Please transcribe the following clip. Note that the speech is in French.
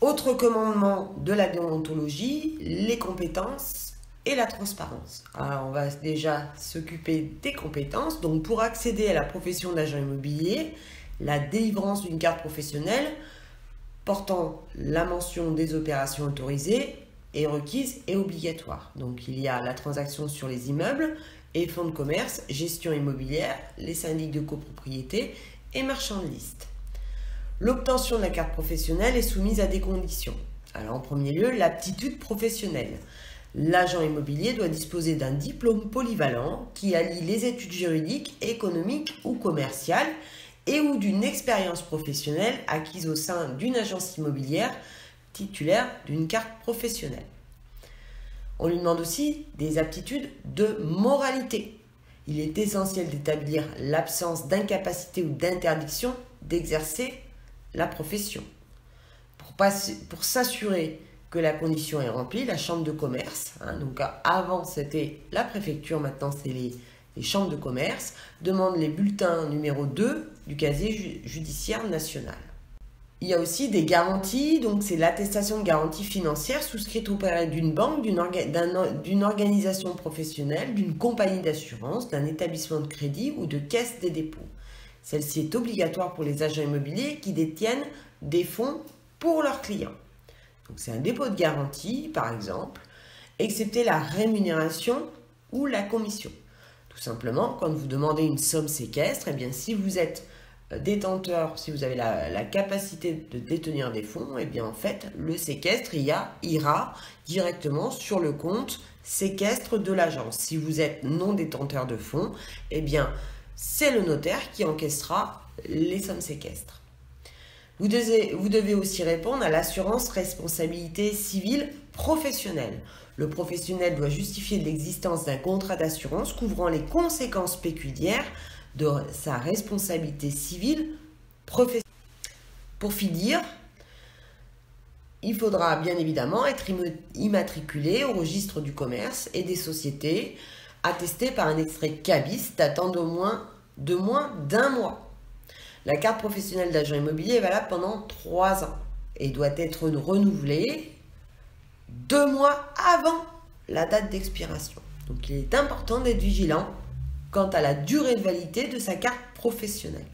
Autre commandement de la déontologie, les compétences et la transparence. Alors, on va déjà s'occuper des compétences. Donc, pour accéder à la profession d'agent immobilier, la délivrance d'une carte professionnelle portant la mention des opérations autorisées est requise et obligatoire. Donc, il y a la transaction sur les immeubles et fonds de commerce, gestion immobilière, les syndics de copropriété et marchands de liste. L'obtention de la carte professionnelle est soumise à des conditions. Alors, en premier lieu, l'aptitude professionnelle. L'agent immobilier doit disposer d'un diplôme polyvalent qui allie les études juridiques, économiques ou commerciales et ou d'une expérience professionnelle acquise au sein d'une agence immobilière titulaire d'une carte professionnelle. On lui demande aussi des aptitudes de moralité. Il est essentiel d'établir l'absence d'incapacité ou d'interdiction d'exercer la profession. Pour s'assurer que la condition est remplie, la chambre de commerce, donc avant c'était la préfecture, maintenant c'est les chambres de commerce, demandent les bulletins numéro 2 du casier judiciaire national. Il y a aussi des garanties, donc c'est l'attestation de garantie financière souscrite auprès d'une banque, d'une organisation professionnelle, d'une compagnie d'assurance, d'un établissement de crédit ou de caisse des dépôts. Celle-ci est obligatoire pour les agents immobiliers qui détiennent des fonds pour leurs clients. Donc c'est un dépôt de garantie, par exemple, excepté la rémunération ou la commission. Tout simplement, quand vous demandez une somme séquestre, eh bien, si vous êtes détenteur, si vous avez la capacité de détenir des fonds, eh bien, en fait, le séquestre ira directement sur le compte séquestre de l'agence. Si vous êtes non détenteur de fonds, eh bien, c'est le notaire qui encaissera les sommes séquestres. Vous devez aussi répondre à l'assurance responsabilité civile professionnelle. Le professionnel doit justifier de l'existence d'un contrat d'assurance couvrant les conséquences pécuniaires de sa responsabilité civile professionnelle. Pour finir, il faudra bien évidemment être immatriculé au registre du commerce et des sociétés, attesté par un extrait CABIS datant de moins d'un mois. La carte professionnelle d'agent immobilier est valable pendant 3 ans et doit être renouvelée 2 mois avant la date d'expiration. Donc il est important d'être vigilant quant à la durée de validité de sa carte professionnelle.